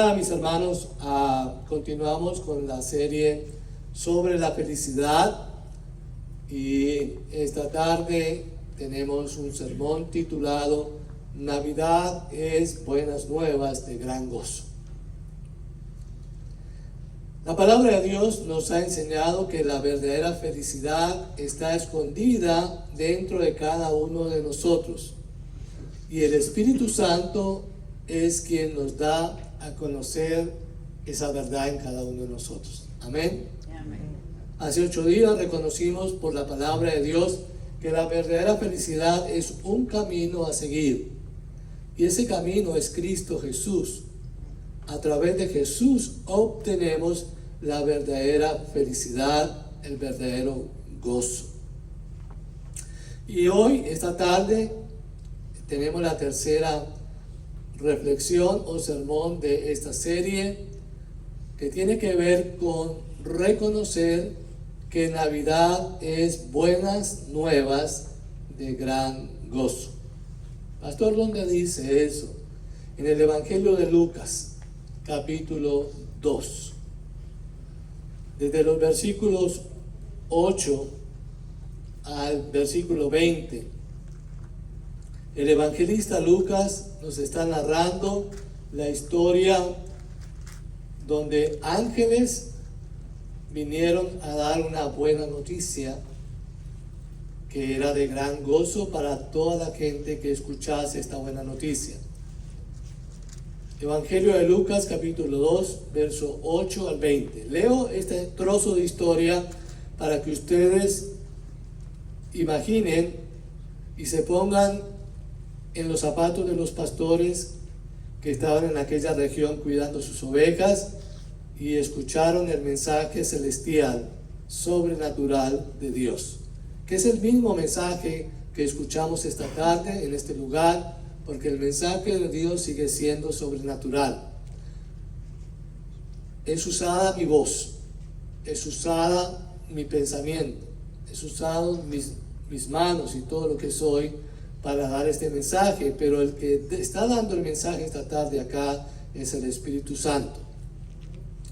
Mis hermanos, continuamos con la serie sobre la felicidad y esta tarde tenemos un sermón titulado Navidad es buenas nuevas de gran gozo. La palabra de Dios nos ha enseñado que la verdadera felicidad está escondida dentro de cada uno de nosotros y el Espíritu Santo es quien nos da a conocer esa verdad en cada uno de nosotros. Amén. Amén. Hace 8 días reconocimos por la palabra de Dios que la verdadera felicidad es un camino a seguir. Y ese camino es Cristo Jesús. A través de Jesús obtenemos la verdadera felicidad, el verdadero gozo. Y hoy, esta tarde, tenemos la tercera reflexión o sermón de esta serie que tiene que ver con reconocer que Navidad es buenas nuevas de gran gozo. Pastor, ¿dónde dice eso? En el Evangelio de Lucas, capítulo 2. Desde los versículos 8 al versículo 20. El evangelista Lucas nos está narrando la historia donde ángeles vinieron a dar una buena noticia que era de gran gozo para toda la gente que escuchase esta buena noticia. Evangelio de Lucas capítulo 2, verso 8 al 20. Leo este trozo de historia para que ustedes imaginen y se pongan en los zapatos de los pastores que estaban en aquella región cuidando sus ovejas y escucharon el mensaje celestial, sobrenatural de Dios, que es el mismo mensaje que escuchamos esta tarde en este lugar, porque el mensaje de Dios sigue siendo sobrenatural. Es usada mi voz, es usada mi pensamiento, es usado mis manos y todo lo que soy para dar este mensaje, pero el que está dando el mensaje esta tarde acá es el Espíritu Santo,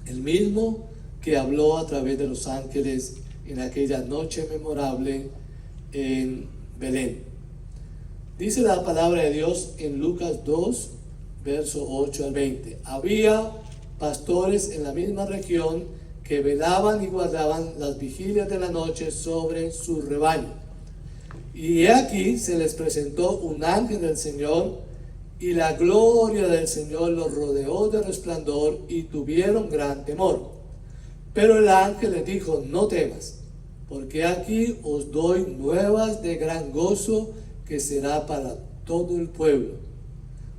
el mismo que habló a través de los ángeles en aquella noche memorable en Belén. Dice la palabra de Dios en Lucas 2, verso 8 al 20. Había pastores en la misma región que velaban y guardaban las vigilias de la noche sobre su rebaño. Y he aquí se les presentó un ángel del Señor, y la gloria del Señor los rodeó de resplandor, y tuvieron gran temor. Pero el ángel les dijo: no temas, porque aquí os doy nuevas de gran gozo, que será para todo el pueblo,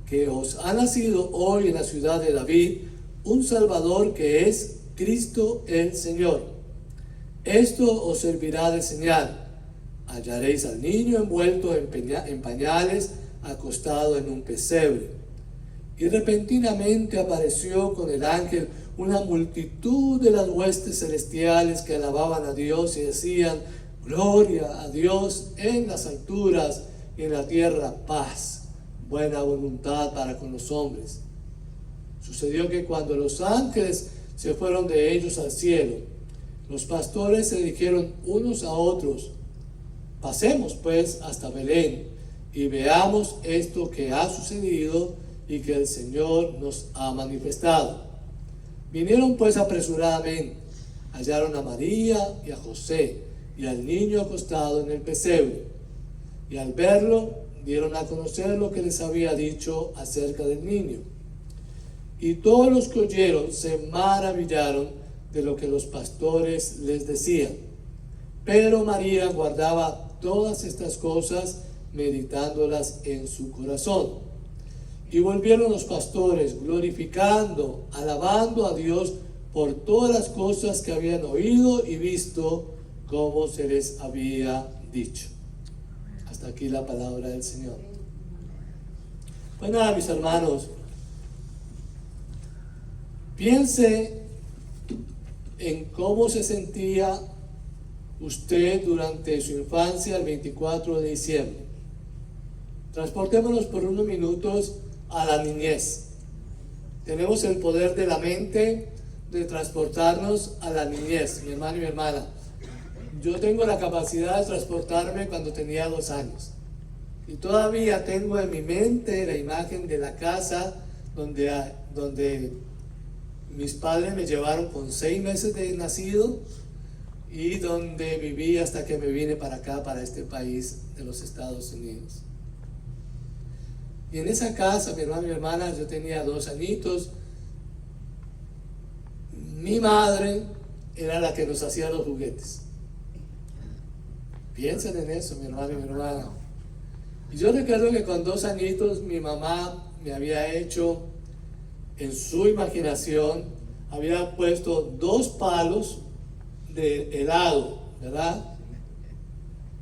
que os ha nacido hoy en la ciudad de David un Salvador, que es Cristo el Señor. Esto os servirá de señal: hallaréis al niño envuelto en pañales, acostado en un pesebre. Y repentinamente apareció con el ángel una multitud de las huestes celestiales que alababan a Dios y decían: gloria a Dios en las alturas, y en la tierra paz, buena voluntad para con los hombres. Sucedió que cuando los ángeles se fueron de ellos al cielo, los pastores se dijeron unos a otros: pasemos pues hasta Belén y veamos esto que ha sucedido y que el Señor nos ha manifestado. Vinieron pues apresuradamente, hallaron a María y a José y al niño acostado en el pesebre, y al verlo dieron a conocer lo que les había dicho acerca del niño. Y todos los que oyeron se maravillaron de lo que los pastores les decían. Pero María guardaba todas estas cosas, meditándolas en su corazón. Y volvieron los pastores, glorificando, alabando a Dios por todas las cosas que habían oído y visto, como se les había dicho. Hasta aquí la palabra del Señor. Pues nada, mis hermanos, piense en cómo se sentía usted durante su infancia el 24 de diciembre. Transportémonos por unos minutos a la niñez. Tenemos el poder de la mente de transportarnos a la niñez, mi hermano y mi hermana. Yo tengo la capacidad de transportarme cuando tenía 2 años. Y todavía tengo en mi mente la imagen de la casa donde mis padres me llevaron con 6 meses de nacido y donde viví hasta que me vine para acá, para este país de los Estados Unidos. Y en esa casa, mi hermano y mi hermana, yo tenía 2 añitos. Mi madre era la que nos hacía los juguetes. Piensen en eso, mi hermano y mi hermana. Y yo recuerdo que con 2 añitos mi mamá me había hecho, en su imaginación, había puesto 2 palos de helado, ¿verdad?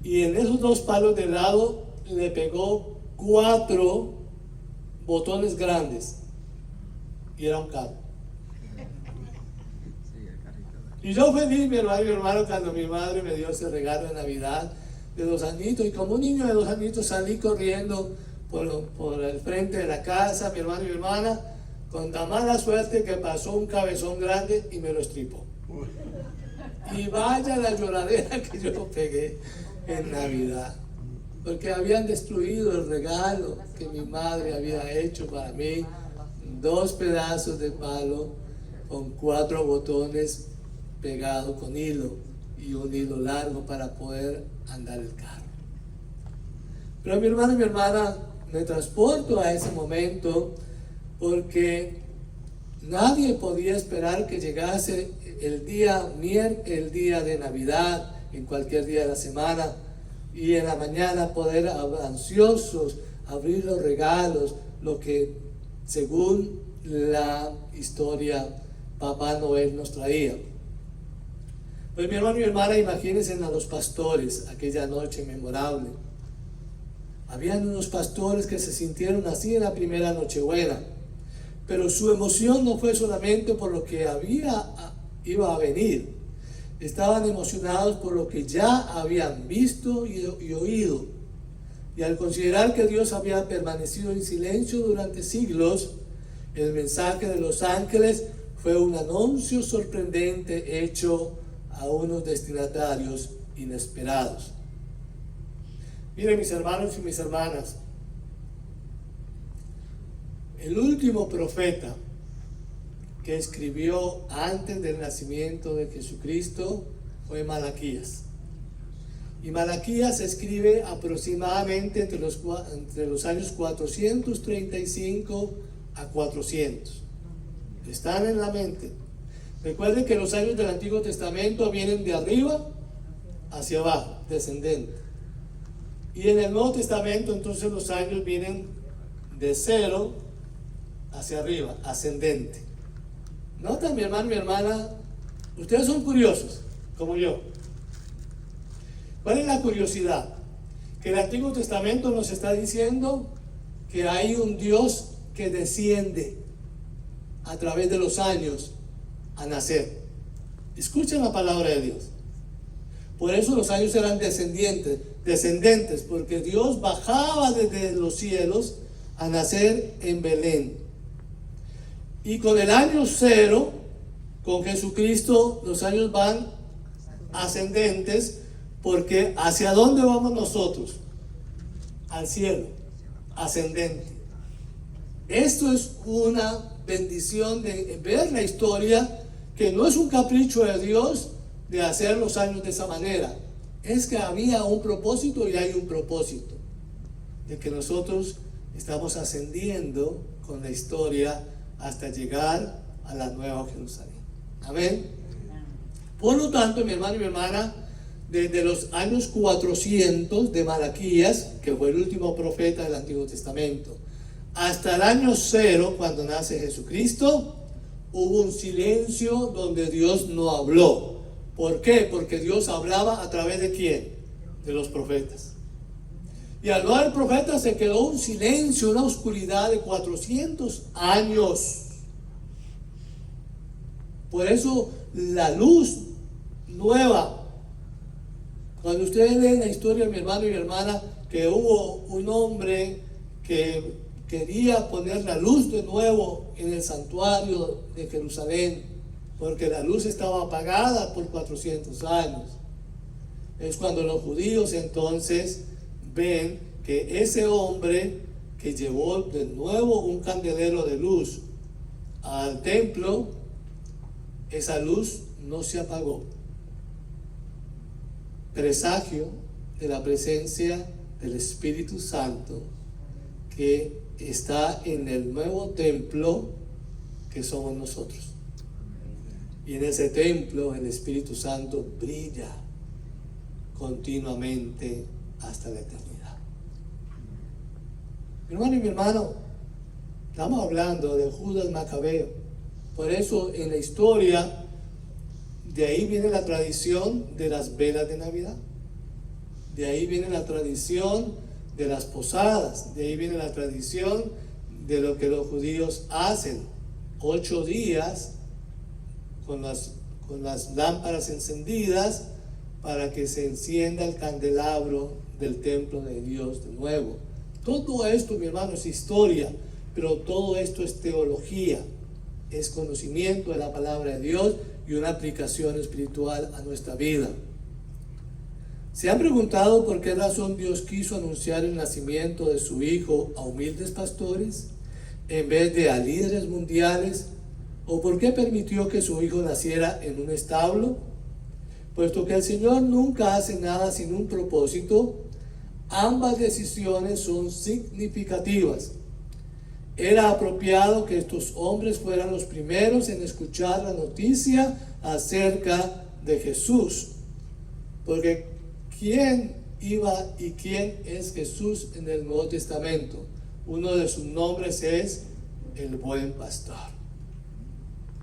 Y en esos 2 palos de helado le pegó 4 botones grandes. Y era un carro. Y yo feliz, mi hermano y mi hermano, cuando mi madre me dio ese regalo de Navidad de 2 añitos. Y como un niño de 2 añitos salí corriendo por el frente de la casa, mi hermano y mi hermana, con tan mala suerte que pasó un cabezón grande y me lo estripó. Y vaya la lloradera que yo pegué en Navidad, porque habían destruido el regalo que mi madre había hecho para mí. 2 pedazos de palo con 4 botones pegados con hilo y un hilo largo para poder andar el carro. Pero mi hermano y mi hermana, me transporto a ese momento porque nadie podía esperar que llegase el día de Navidad, en cualquier día de la semana, y en la mañana poder ansiosos abrir los regalos, lo que según la historia Papá Noel nos traía. Pues mi hermano y mi hermana, imagínense a los pastores aquella noche memorable. Habían unos pastores que se sintieron así en la primera Nochebuena, pero su emoción no fue solamente por lo que iba a venir. Estaban emocionados por lo que ya habían visto y oído. Y al considerar que Dios había permanecido en silencio durante siglos, el mensaje de los ángeles fue un anuncio sorprendente hecho a unos destinatarios inesperados. Miren, mis hermanos y mis hermanas, el último profeta que escribió antes del nacimiento de Jesucristo fue Malaquías. Y Malaquías escribe aproximadamente entre los años 435 a 400. Están en la mente. Recuerden que los años del Antiguo Testamento vienen de arriba hacia abajo, descendente. Y en el Nuevo Testamento entonces los años vienen de 0 hacia arriba, ascendente. ¿Notan, mi hermano y mi hermana? Ustedes son curiosos, como yo. ¿Cuál es la curiosidad? Que el Antiguo Testamento nos está diciendo que hay un Dios que desciende a través de los años a nacer. Escuchen la palabra de Dios. Por eso los años eran descendentes, porque Dios bajaba desde los cielos a nacer en Belén. Y con el año 0, con Jesucristo, los años van ascendentes, porque ¿hacia dónde vamos nosotros? Al cielo, ascendente. Esto es una bendición de ver la historia, que no es un capricho de Dios de hacer los años de esa manera. Es que había un propósito y hay un propósito de que nosotros estamos ascendiendo con la historia hasta llegar a la Nueva Jerusalén. Amén. Por lo tanto, mi hermano y mi hermana, desde los años 400 de Malaquías, que fue el último profeta del Antiguo Testamento, hasta el año 0, cuando nace Jesucristo, hubo un silencio donde Dios no habló. ¿Por qué? Porque Dios hablaba a través de ¿quién? De los profetas. Y al no haber profetas se quedó un silencio, una oscuridad de 400 años. Por eso la luz nueva, cuando ustedes leen la historia de mi hermano y mi hermana, que hubo un hombre que quería poner la luz de nuevo en el santuario de Jerusalén, porque la luz estaba apagada por 400 años. Es cuando los judíos entonces ven que ese hombre que llevó de nuevo un candelero de luz al templo, esa luz no se apagó. Presagio de la presencia del Espíritu Santo que está en el nuevo templo que somos nosotros. Y en ese templo el Espíritu Santo brilla continuamente hasta la eternidad. Mi hermano y mi hermano, estamos hablando de Judas Macabeo. Por eso en la historia, de ahí viene la tradición de las velas de Navidad. De ahí viene la tradición de las posadas. De ahí viene la tradición de lo que los judíos hacen. 8 días con las lámparas encendidas para que se encienda el candelabro del templo de Dios de nuevo. Todo esto, mi hermano, es historia, pero todo esto es teología, es conocimiento de la palabra de Dios y una aplicación espiritual a nuestra vida. ¿Se han preguntado por qué razón Dios quiso anunciar el nacimiento de su Hijo a humildes pastores en vez de a líderes mundiales? ¿O por qué permitió que su Hijo naciera en un establo? Puesto que el Señor nunca hace nada sin un propósito, ambas decisiones son significativas. Era apropiado que estos hombres fueran los primeros en escuchar la noticia acerca de Jesús, porque ¿quién iba y quién es Jesús en el Nuevo Testamento? Uno de sus nombres es el buen pastor.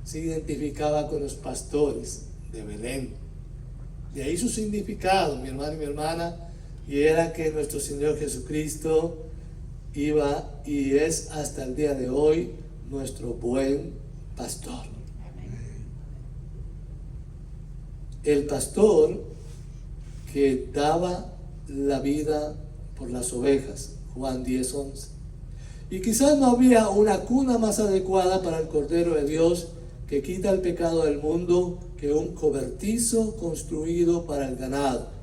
Se identificaba con los pastores de Belén. De ahí su significado, mi hermano y mi hermana, y era que nuestro Señor Jesucristo iba y es hasta el día de hoy nuestro buen pastor. El pastor que daba la vida por las ovejas, Juan 10:11. Y quizás no había una cuna más adecuada para el Cordero de Dios que quita el pecado del mundo que un cobertizo construido para el ganado.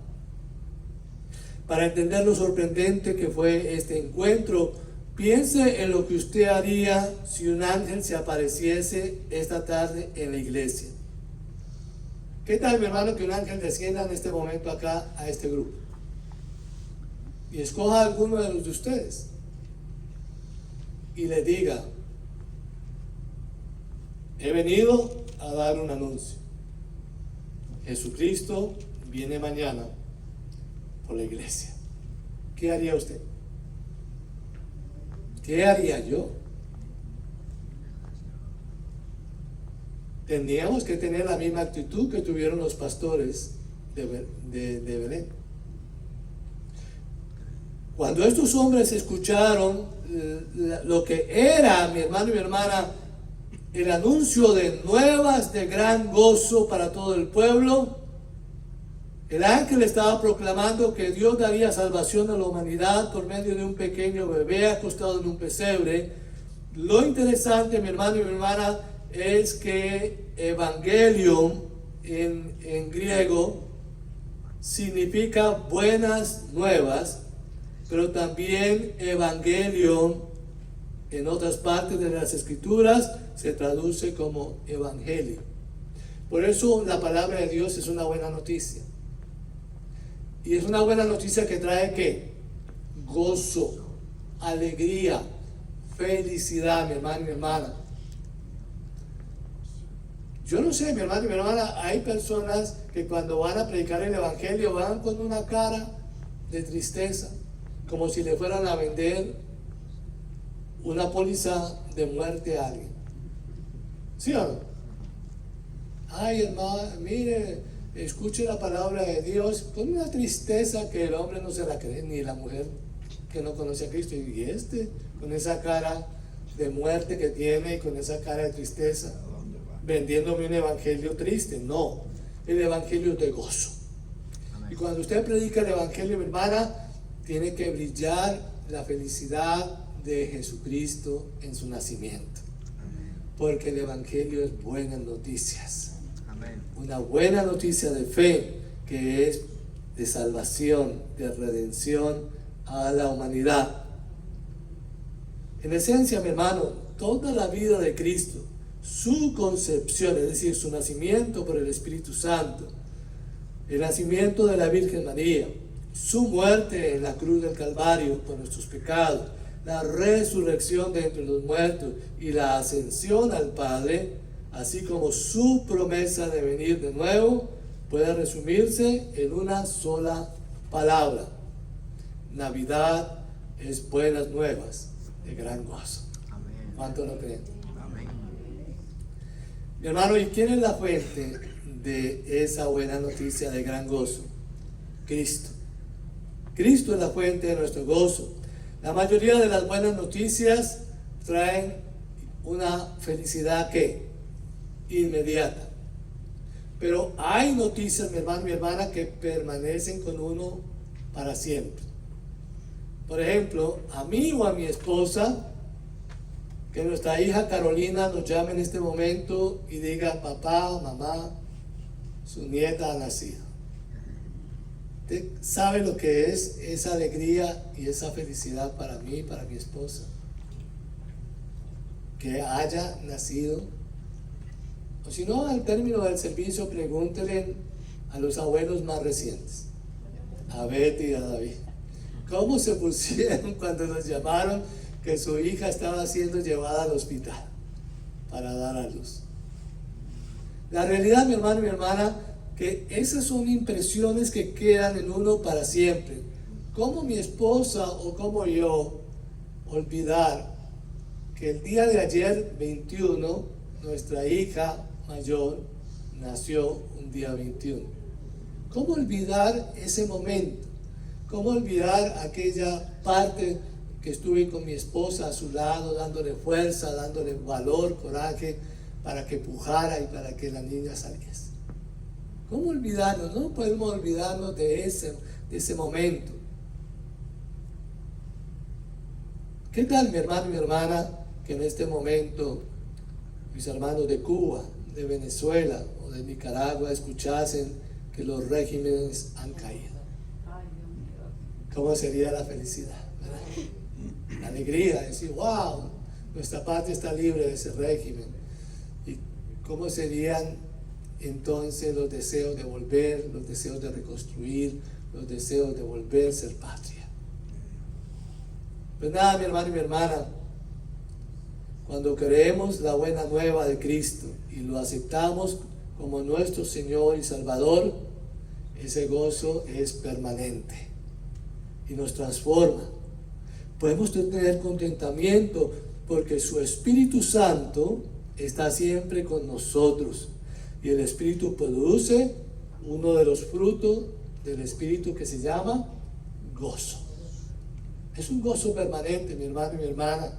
Para entender lo sorprendente que fue este encuentro, piense en lo que usted haría si un ángel se apareciese esta tarde en la iglesia. ¿Qué tal, mi hermano, que un ángel descienda en este momento acá a este grupo y escoja a alguno de los de ustedes y le diga: he venido a dar un anuncio. Jesucristo viene mañana por la iglesia. ¿Qué haría usted? ¿Qué haría yo? Tendríamos que tener la misma actitud que tuvieron los pastores de Belén. Cuando estos hombres escucharon lo que era, mi hermano y mi hermana, el anuncio de nuevas de gran gozo para todo el pueblo, el ángel estaba proclamando que Dios daría salvación a la humanidad por medio de un pequeño bebé acostado en un pesebre. Lo interesante, mi hermano y mi hermana, es que evangelion en griego significa buenas nuevas, pero también evangelion en otras partes de las escrituras se traduce como evangelio. Por eso la palabra de Dios es una buena noticia. Y es una buena noticia que trae ¿qué? Gozo, alegría, felicidad, mi hermano y mi hermana. Yo no sé, mi hermano y mi hermana, hay personas que cuando van a predicar el evangelio van con una cara de tristeza, como si le fueran a vender una póliza de muerte a alguien. ¿Sí o no? Ay, hermano, mire, escuche la palabra de Dios con una tristeza que el hombre no se la cree, ni la mujer que no conoce a Cristo. Y con esa cara de muerte que tiene y con esa cara de tristeza, vendiéndome un evangelio triste. No, el evangelio es de gozo. Y cuando usted predica el evangelio, mi hermana, tiene que brillar la felicidad de Jesucristo en su nacimiento. Porque el Evangelio es buenas noticias. Una buena noticia de fe que es de salvación, de redención a la humanidad. En esencia, mi hermano, toda la vida de Cristo, su concepción, es decir, su nacimiento por el Espíritu Santo, el nacimiento de la Virgen María, su muerte en la cruz del Calvario por nuestros pecados, la resurrección de entre los muertos y la ascensión al Padre, así como su promesa de venir de nuevo, puede resumirse en una sola palabra: Navidad es buenas nuevas de gran gozo. Amén. ¿Cuánto lo creen? Amén. Mi hermano, ¿y quién es la fuente de esa buena noticia de gran gozo? Cristo. Cristo es la fuente de nuestro gozo. La mayoría de las buenas noticias traen una felicidad que inmediata. Pero hay noticias, mi hermano, mi hermana, que permanecen con uno para siempre. Por ejemplo, a mí o a mi esposa, que nuestra hija Carolina nos llame en este momento y diga: papá, mamá, su nieta ha nacido. ¿Usted sabe lo que es esa alegría y esa felicidad para mí y para mi esposa? Que haya nacido. O si no, al término del servicio, pregúntenle a los abuelos más recientes, a Betty y a David, cómo se pusieron cuando nos llamaron que su hija estaba siendo llevada al hospital para dar a luz. La realidad, mi hermano y mi hermana, que esas son impresiones que quedan en uno para siempre. ¿Cómo mi esposa o como yo olvidar que el día de ayer, 21, nuestra hija mayor nació un día 21? ¿Cómo olvidar ese momento? ¿Cómo olvidar aquella parte que estuve con mi esposa a su lado, dándole fuerza, dándole valor, coraje, para que pujara y para que la niña saliese? ¿Cómo olvidarnos? No podemos olvidarnos de ese momento. ¿Qué tal, mi hermano y mi hermana, que en este momento mis hermanos de Cuba, de Venezuela o de Nicaragua escuchasen que los regímenes han caído? ¿Cómo sería la felicidad, ¿verdad? La alegría de decir: wow, nuestra patria está libre de ese régimen. ¿Y cómo serían entonces los deseos de volver, los deseos de reconstruir, los deseos de volver a ser patria? Pues nada, mi hermano y mi hermana, cuando creemos la buena nueva de Cristo y lo aceptamos como nuestro Señor y Salvador, ese gozo es permanente y nos transforma. Podemos tener contentamiento porque su Espíritu Santo está siempre con nosotros, y el Espíritu produce uno de los frutos del Espíritu que se llama gozo. Es un gozo permanente, mi hermano y mi hermana.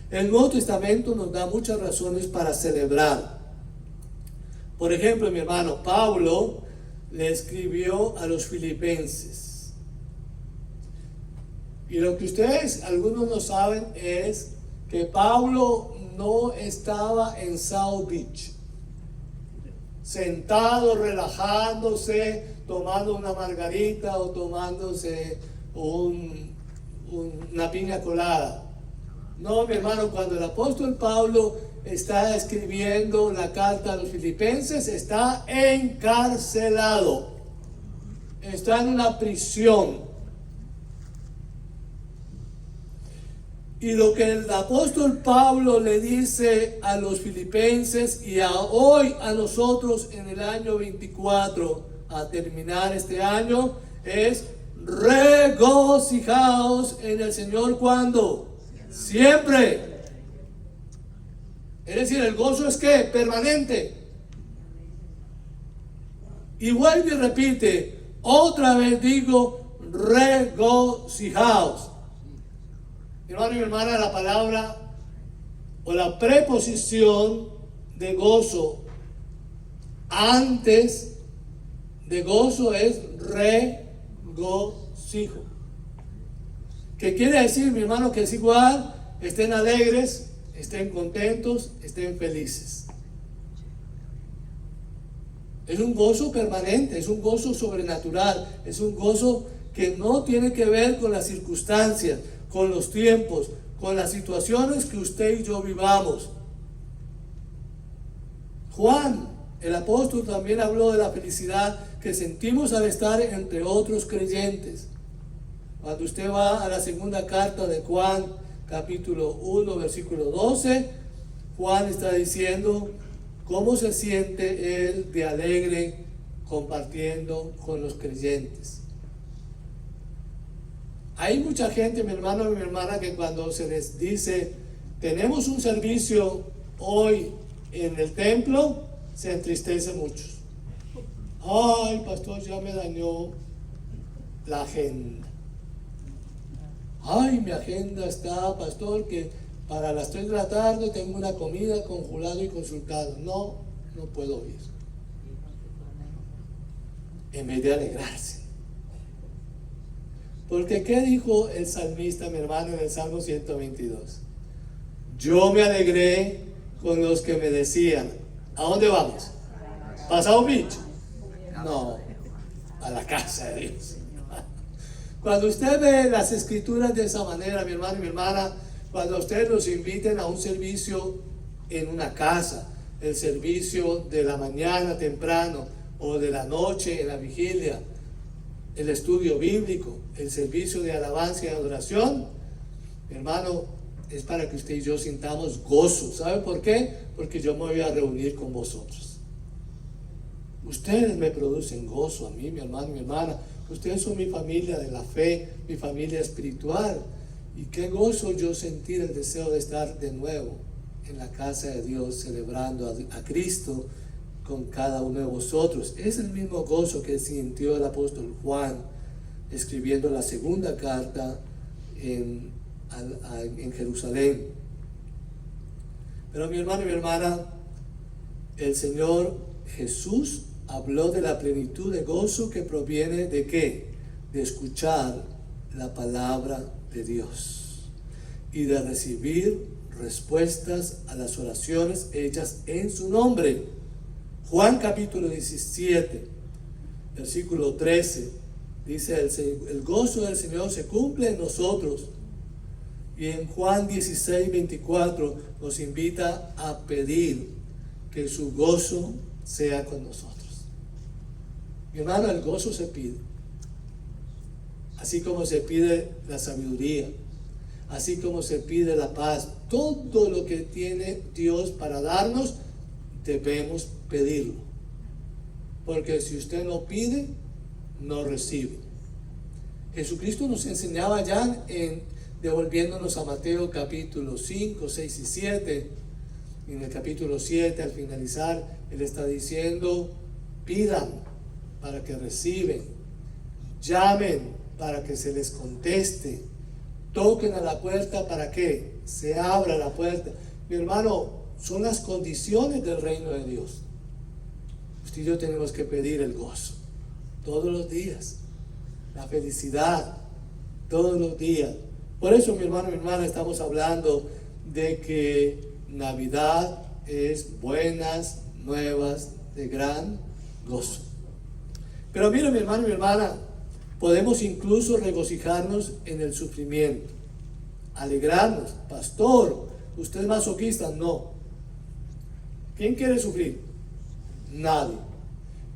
El Nuevo Testamento nos da muchas razones para celebrar. Por ejemplo, mi hermano, Pablo le escribió a los filipenses. Y lo que ustedes, algunos no saben, es que Pablo no estaba en South Beach, sentado, relajándose, tomando una margarita o tomándose una piña colada. No, mi hermano, cuando el apóstol Pablo está escribiendo la carta a los filipenses, está encarcelado, está en una prisión. Y lo que el apóstol Pablo le dice a los filipenses y hoy a nosotros en el año 24, a terminar este año, es: regocijaos en el Señor. ¿Cuándo? Siempre. Es decir, el gozo es ¿qué? Permanente. Y vuelve y repite: otra vez digo, regocijaos. Mi hermano y mi hermana, la palabra o la preposición de gozo antes de gozo es regocijo. ¿Qué quiere decir, mi hermano? Que es igual, estén alegres, estén contentos, estén felices. Es un gozo permanente, es un gozo sobrenatural, es un gozo que no tiene que ver con las circunstancias, con los tiempos, con las situaciones que usted y yo vivamos. Juan, el apóstol, también habló de la felicidad que sentimos al estar entre otros creyentes. Cuando usted va a la segunda carta de Juan, capítulo 1, versículo 12, Juan está diciendo cómo se siente él de alegre compartiendo con los creyentes. Hay mucha gente, mi hermano y mi hermana, que cuando se les dice tenemos un servicio hoy en el templo, se entristece mucho. Ay, pastor, ya me dañó la agenda. Ay, mi agenda está, pastor, que para las 3 de la tarde tengo una comida con jurado y consultado. No puedo ir. En vez de alegrarse. Porque ¿qué dijo el salmista, mi hermano, en el Salmo 122? Yo me alegré con los que me decían, ¿a dónde vamos? ¿Pasado Beach? No, a la casa de Dios. Cuando usted ve las escrituras de esa manera, mi hermano y mi hermana, cuando ustedes los inviten a un servicio en una casa, el servicio de la mañana temprano o de la noche en la vigilia, el estudio bíblico, el servicio de alabanza y adoración, mi hermano, es para que usted y yo sintamos gozo. ¿Sabe por qué? Porque yo me voy a reunir con vosotros. Ustedes me producen gozo a mí, mi hermano y mi hermana. Ustedes son mi familia de la fe, mi familia espiritual. Y qué gozo yo sentir el deseo de estar de nuevo en la casa de Dios, celebrando a Cristo con cada uno de vosotros. Es el mismo gozo que sintió el apóstol Juan escribiendo la segunda carta en Jerusalén. Pero mi hermano y mi hermana, el Señor Jesús habló de la plenitud de gozo que proviene de ¿qué? De escuchar la palabra de Dios y de recibir respuestas a las oraciones hechas en su nombre. Juan capítulo 17, versículo 13, dice: el gozo del Señor se cumple en nosotros. Y en Juan 16, 24 nos invita a pedir que su gozo sea con nosotros. Mi hermano, el gozo se pide, así como se pide la sabiduría, así como se pide la paz. Todo lo que tiene Dios para darnos, debemos pedirlo, porque si usted no pide, no recibe. Jesucristo nos enseñaba ya devolviéndonos a Mateo capítulo 5, 6 y 7. Y en el capítulo 7, al finalizar, Él está diciendo: pidan para que reciben, llamen para que se les conteste, toquen a la puerta para que se abra la puerta. Mi hermano, son las condiciones del reino de Dios. Usted y yo tenemos que pedir el gozo todos los días, la felicidad todos los días. Por eso, mi hermano y mi hermana, estamos hablando de que Navidad es buenas nuevas de gran gozo. Pero mira, mi hermano y mi hermana, podemos incluso regocijarnos en el sufrimiento, alegrarnos. Pastor, ¿usted es masoquista? No. ¿Quién quiere sufrir? Nadie.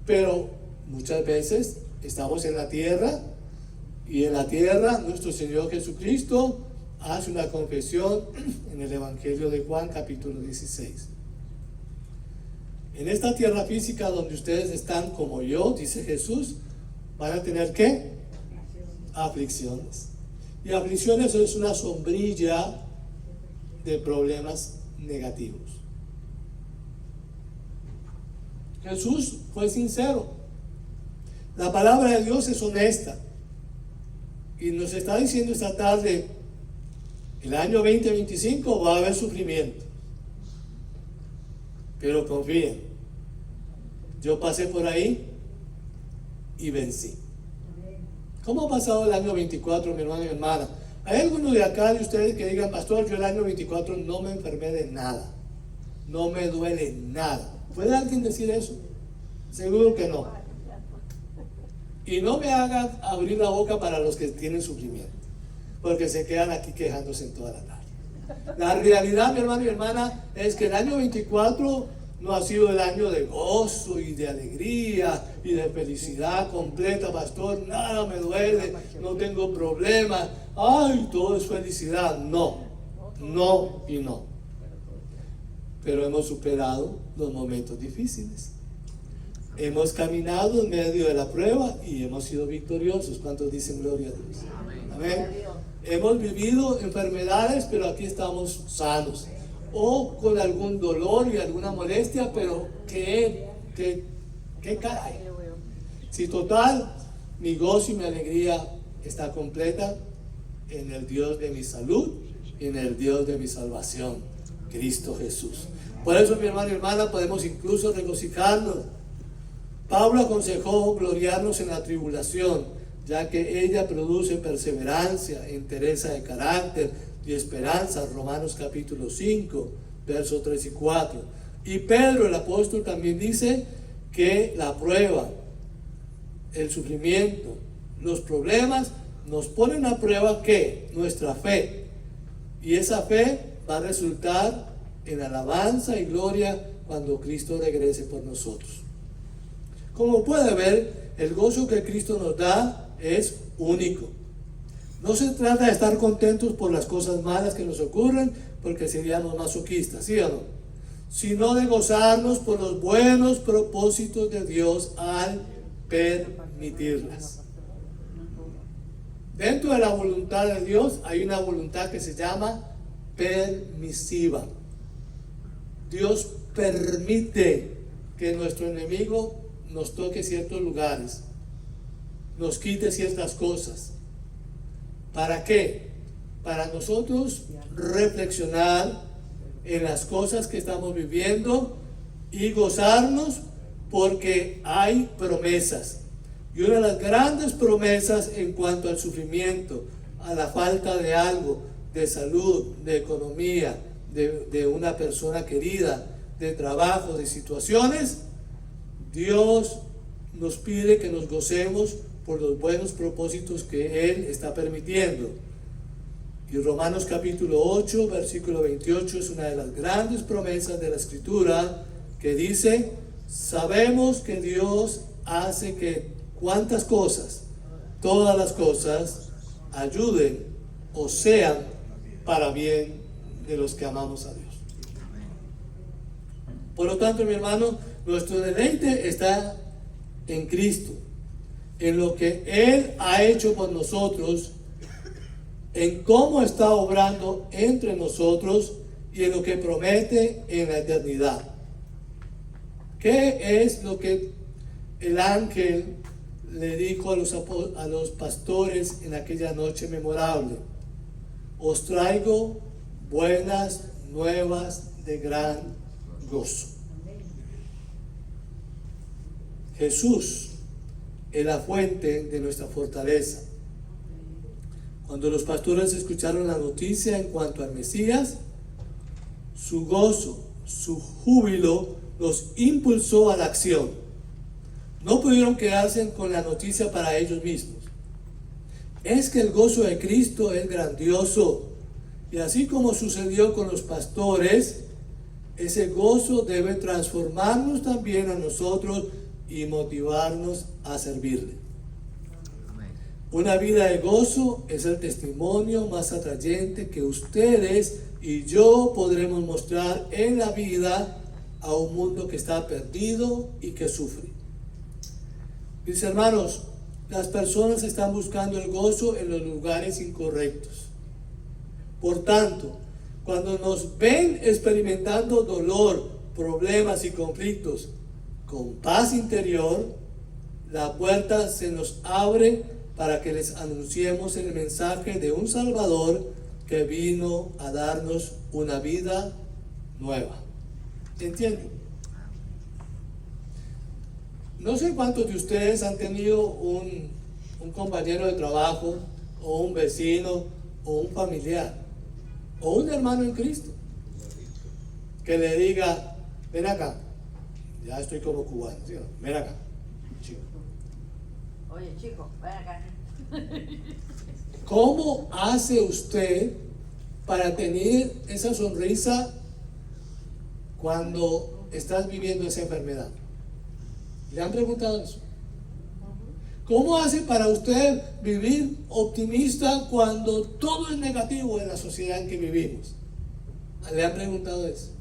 Pero muchas veces estamos en la tierra, y en la tierra nuestro Señor Jesucristo hace una confesión en el Evangelio de Juan capítulo 16. En esta tierra física donde ustedes están como yo, dice Jesús, van a tener ¿qué? Aflicciones. Y aflicciones es una sombrilla de problemas negativos. Jesús fue sincero. La palabra de Dios es honesta. Y nos está diciendo esta tarde, el año 2025 va a haber sufrimiento. Pero confíen, yo pasé por ahí y vencí. ¿Cómo ha pasado el año 24, mi hermano y mi hermana? ¿Hay alguno de acá de ustedes que digan, pastor, yo el año 24 no me enfermé de nada, no me duele nada? ¿Puede alguien decir eso? Seguro que no. Y no me hagan abrir la boca para los que tienen sufrimiento, porque se quedan aquí quejándose en toda la tarde. La realidad, mi hermano y hermana, es que el año 24 no ha sido el año de gozo y de alegría y de felicidad completa, pastor. Nada me duele, no tengo problemas, ay, todo es felicidad. No, no y no. Pero hemos superado los momentos difíciles. Hemos caminado en medio de la prueba y hemos sido victoriosos. ¿Cuántos dicen gloria a Dios? Amén. Hemos vivido enfermedades, pero aquí estamos sanos. O con algún dolor y alguna molestia, pero ¿qué caray? Si total, mi gozo y mi alegría está completa en el Dios de mi salud y en el Dios de mi salvación, Cristo Jesús. Por eso, mi hermano y hermana, podemos incluso regocijarnos. Pablo aconsejó gloriarnos en la tribulación, ya que ella produce perseverancia, entereza de carácter y esperanza. Romanos capítulo 5, versos 3 y 4. Y Pedro, el apóstol, también dice que la prueba, el sufrimiento, los problemas nos ponen a prueba ¿qué? Nuestra fe. Y esa fe va a resultar en alabanza y gloria cuando Cristo regrese por nosotros. Como puede ver, el gozo que Cristo nos da es único. No se trata de estar contentos por las cosas malas que nos ocurren, porque seríamos masoquistas, ¿sí o no? Sino de gozarnos por los buenos propósitos de Dios al permitirlas. Dentro de la voluntad de Dios hay una voluntad que se llama permisiva. Dios permite que nuestro enemigo nos toque ciertos lugares, nos quite ciertas cosas. ¿Para qué? Para nosotros reflexionar en las cosas que estamos viviendo y gozarnos porque hay promesas. Y una de las grandes promesas en cuanto al sufrimiento, a la falta de algo, de salud, de economía, de una persona querida, de trabajo, de situaciones, Dios nos pide que nos gocemos por los buenos propósitos que Él está permitiendo. Y Romanos capítulo 8, versículo 28 es una de las grandes promesas de la Escritura que dice, sabemos que Dios hace que ¿cuántas cosas? Todas las cosas ayuden o sean para bien de los que amamos a Dios. Por lo tanto, mi hermano, nuestro deleite está en Cristo, en lo que Él ha hecho por nosotros, en cómo está obrando entre nosotros y en lo que promete en la eternidad. ¿Qué es lo que el ángel le dijo a los pastores en aquella noche memorable? Os traigo buenas nuevas de gran gozo. Jesús es la fuente de nuestra fortaleza. Cuando los pastores escucharon la noticia en cuanto al Mesías, su gozo, su júbilo los impulsó a la acción. No pudieron quedarse con la noticia para ellos mismos. Es que el gozo de Cristo es grandioso, y así como sucedió con los pastores, ese gozo debe transformarnos también a nosotros y motivarnos a servirle. Una vida de gozo es el testimonio más atrayente que ustedes y yo podremos mostrar en la vida a un mundo que está perdido y que sufre. Mis hermanos, las personas están buscando el gozo en los lugares incorrectos. Por tanto, cuando nos ven experimentando dolor, problemas y conflictos con paz interior, la puerta se nos abre para que les anunciemos el mensaje de un Salvador que vino a darnos una vida nueva. ¿Entienden? No sé cuántos de ustedes han tenido un compañero de trabajo o un vecino o un familiar o un hermano en Cristo que le diga, ven acá, ya estoy como cubano, ¿sí? Ven acá, chico. Oye, chico, ven acá. ¿Cómo hace usted para tener esa sonrisa cuando estás viviendo esa enfermedad? ¿Le han preguntado eso? ¿Cómo hace para usted vivir optimista cuando todo es negativo en la sociedad en que vivimos? ¿Le han preguntado eso?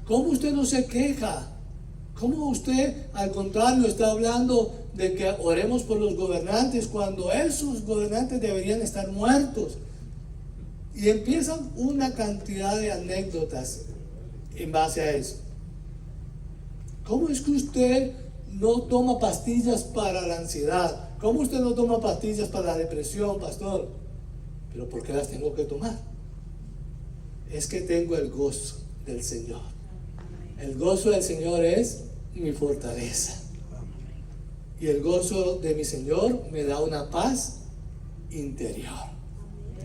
¿Cómo usted no se queja? ¿Cómo usted, al contrario, está hablando de que oremos por los gobernantes cuando esos gobernantes deberían estar muertos? Y empiezan una cantidad de anécdotas en base a eso. ¿Cómo es que usted no toma pastillas para la ansiedad? ¿Cómo usted no toma pastillas para la depresión, pastor? ¿Pero por qué las tengo que tomar? Es que tengo el gozo del Señor. El gozo del Señor es mi fortaleza. Y el gozo de mi Señor me da una paz interior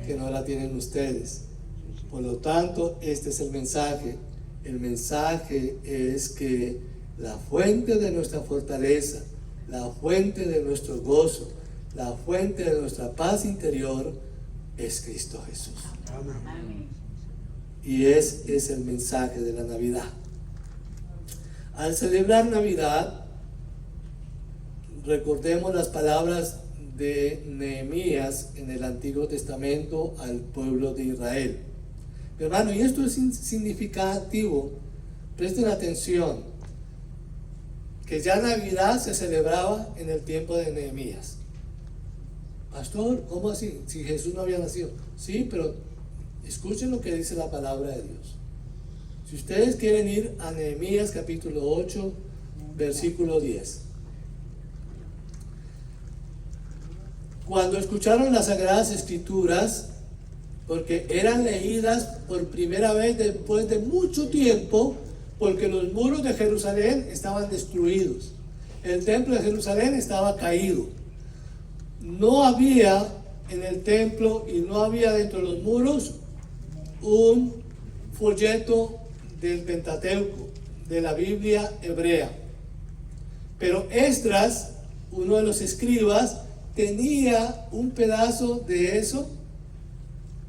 que no la tienen ustedes. Por lo tanto, este es el mensaje. El mensaje es que la fuente de nuestra fortaleza, la fuente de nuestro gozo, la fuente de nuestra paz interior es Cristo Jesús. Amén. Y es el mensaje de la Navidad. Al celebrar Navidad, recordemos las palabras de Nehemías en el Antiguo Testamento al pueblo de Israel. Hermano, y esto es significativo. Presten atención, que ya Navidad se celebraba en el tiempo de Nehemías. Pastor, ¿cómo así? Si Jesús no había nacido. Sí, pero escuchen lo que dice la palabra de Dios. Si ustedes quieren ir a Nehemías capítulo 8, versículo 10. Cuando escucharon las Sagradas Escrituras, porque eran leídas por primera vez después de mucho tiempo, porque los muros de Jerusalén estaban destruidos. El templo de Jerusalén estaba caído. No había en el templo y no había dentro de los muros un folleto del Pentateuco, de la Biblia hebrea. Pero Esdras, uno de los escribas, tenía un pedazo de eso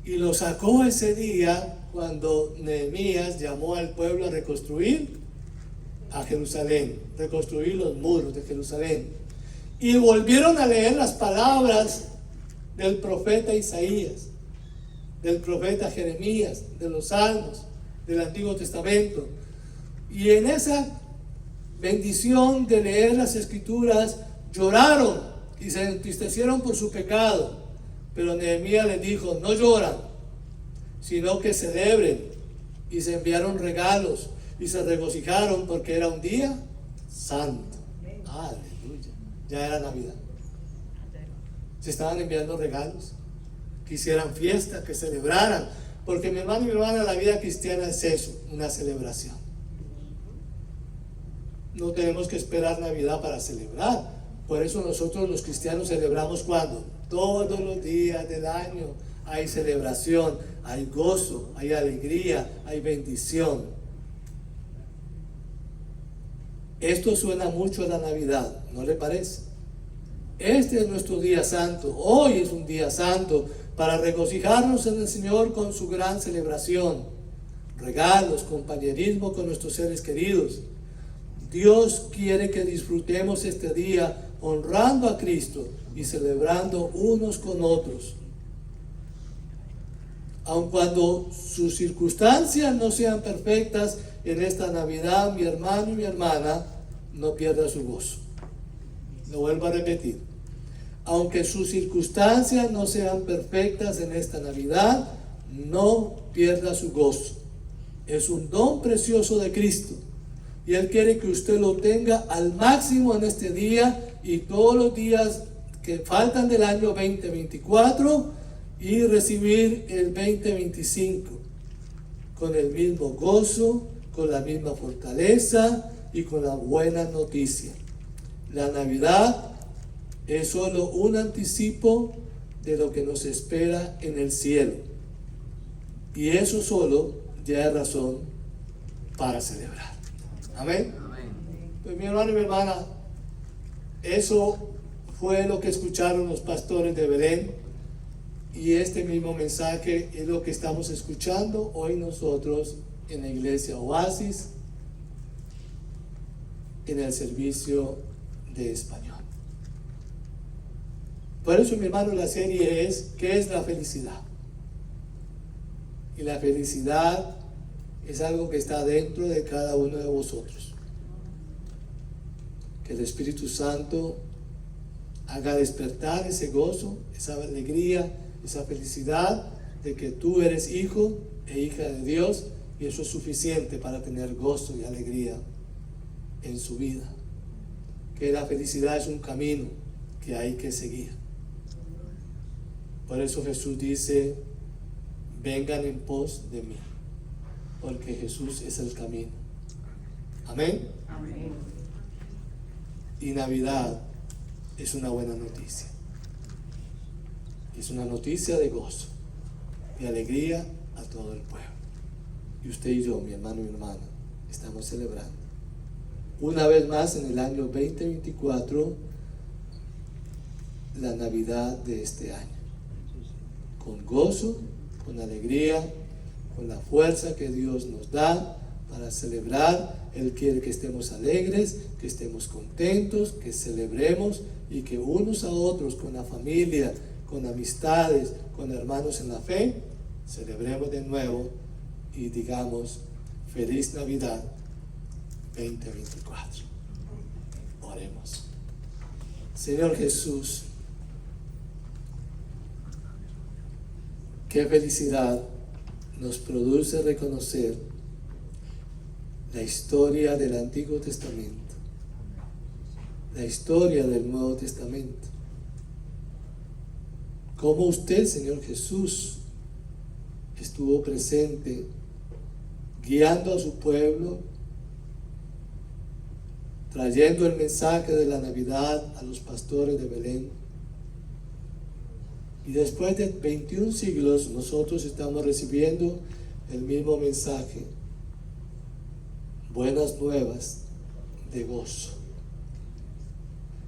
y lo sacó ese día cuando Nehemías llamó al pueblo a reconstruir a Jerusalén, reconstruir los muros de Jerusalén. Y volvieron a leer las palabras del profeta Isaías, del profeta Jeremías, de los Salmos, del Antiguo Testamento. Y en esa bendición de leer las Escrituras, lloraron y se entristecieron por su pecado. Pero Nehemías les dijo, no lloran, sino que celebren. Y se enviaron regalos y se regocijaron porque era un día santo. Aleluya. Ya era Navidad. Se estaban enviando regalos, que hicieran fiesta, que celebraran. Porque mi hermano y mi hermana, la vida cristiana es eso, una celebración. No tenemos que esperar Navidad para celebrar. Por eso nosotros los cristianos celebramos ¿cuándo? Todos los días del año hay celebración, hay gozo, hay alegría, hay bendición. Esto suena mucho a la Navidad, ¿no le parece? Este es nuestro día santo, hoy es un día santo para regocijarnos en el Señor con su gran celebración, regalos, compañerismo con nuestros seres queridos. Dios quiere que disfrutemos este día honrando a Cristo y celebrando unos con otros. Aun cuando sus circunstancias no sean perfectas en esta Navidad, mi hermano y mi hermana, no pierda su gozo. Lo vuelvo a repetir. Aunque sus circunstancias no sean perfectas en esta Navidad, no pierda su gozo. Es un don precioso de Cristo. Y Él quiere que usted lo tenga al máximo en este día y todos los días que faltan del año 2024 y recibir el 2025 con el mismo gozo, con la misma fortaleza y con la buena noticia. La Navidad es solo un anticipo de lo que nos espera en el cielo. Y eso solo ya es razón para celebrar. Amén. Pues mi hermano y mi hermana, eso fue lo que escucharon los pastores de Belén, y este mismo mensaje es lo que estamos escuchando hoy nosotros en la iglesia Oasis, en el servicio de español. Por eso, mi hermano, la serie es ¿qué es la felicidad? Y la felicidad es algo que está dentro de cada uno de vosotros. Que el Espíritu Santo haga despertar ese gozo, esa alegría, esa felicidad de que tú eres hijo e hija de Dios, y eso es suficiente para tener gozo y alegría en su vida. Que la felicidad es un camino que hay que seguir. Por eso Jesús dice: vengan en pos de mí, porque Jesús es el camino. Amén. Amén. Y Navidad es una buena noticia. Es una noticia de gozo, de alegría a todo el pueblo. Y usted y yo, mi hermano y mi hermana, estamos celebrando una vez más en el año 2024 la Navidad de este año. Con gozo, con alegría, con la fuerza que Dios nos da para celebrar. Él quiere que estemos alegres, que estemos contentos, que celebremos y que unos a otros, con la familia, con amistades, con hermanos en la fe, celebremos de nuevo y digamos: feliz Navidad 2024. Oremos. Señor Jesús, qué felicidad nos produce reconocer la historia del Antiguo Testamento, la historia del Nuevo Testamento. Cómo usted, Señor Jesús, estuvo presente guiando a su pueblo, trayendo el mensaje de la Navidad a los pastores de Belén. Y después de 21 siglos nosotros estamos recibiendo el mismo mensaje: buenas nuevas de gozo.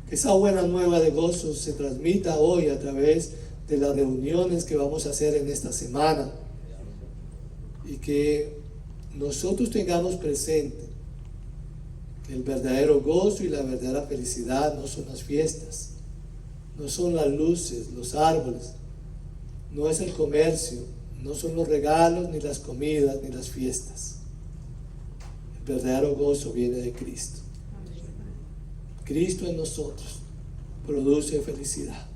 Que esa buena nueva de gozo se transmita hoy a través de las reuniones que vamos a hacer en esta semana, y que nosotros tengamos presente que el verdadero gozo y la verdadera felicidad no son las fiestas, no son las luces, los árboles, no es el comercio, no son los regalos, ni las comidas, ni las fiestas. El verdadero gozo viene de Cristo. Cristo en nosotros produce felicidad.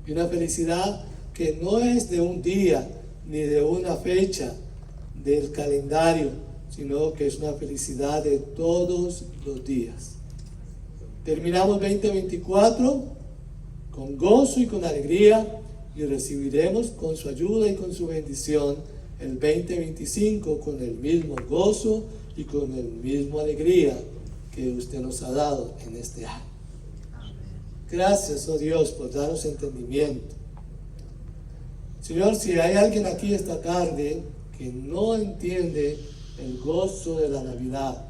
Y una felicidad que no es de un día, ni de una fecha del calendario, sino que es una felicidad de todos los días. Terminamos 2024 con gozo y con alegría, y recibiremos con su ayuda y con su bendición el 2025 con el mismo gozo y con el mismo alegría que usted nos ha dado en este año. Gracias, oh Dios, por darnos entendimiento. Señor, si hay alguien aquí esta tarde que no entiende el gozo de la Navidad,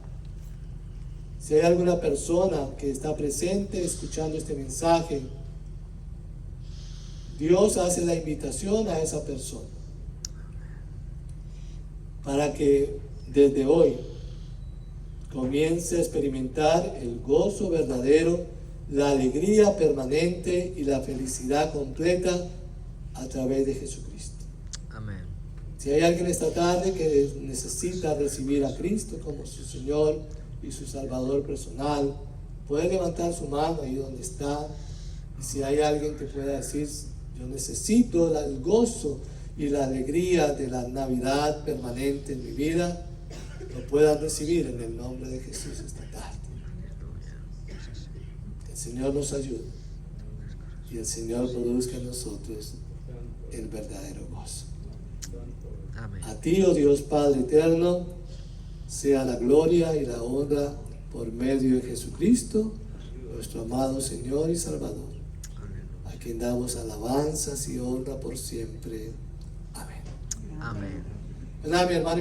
si hay alguna persona que está presente escuchando este mensaje, Dios hace la invitación a esa persona para que desde hoy comience a experimentar el gozo verdadero, la alegría permanente y la felicidad completa a través de Jesucristo. Amén. Si hay alguien esta tarde que necesita recibir a Cristo como su Señor y su Salvador personal, puede levantar su mano ahí donde está. Y si hay alguien que pueda decir: yo necesito el gozo y la alegría de la Navidad permanente en mi vida, lo puedan recibir en el nombre de Jesús esta tarde. Que el Señor nos ayude y el Señor produzca en nosotros el verdadero gozo. Amén. A ti, oh Dios Padre eterno, sea la gloria y la honra por medio de Jesucristo, nuestro amado Señor y Salvador. a quien damos alabanzas y honra por siempre. Amén. Amén. ¿Verdad, mi hermano y mi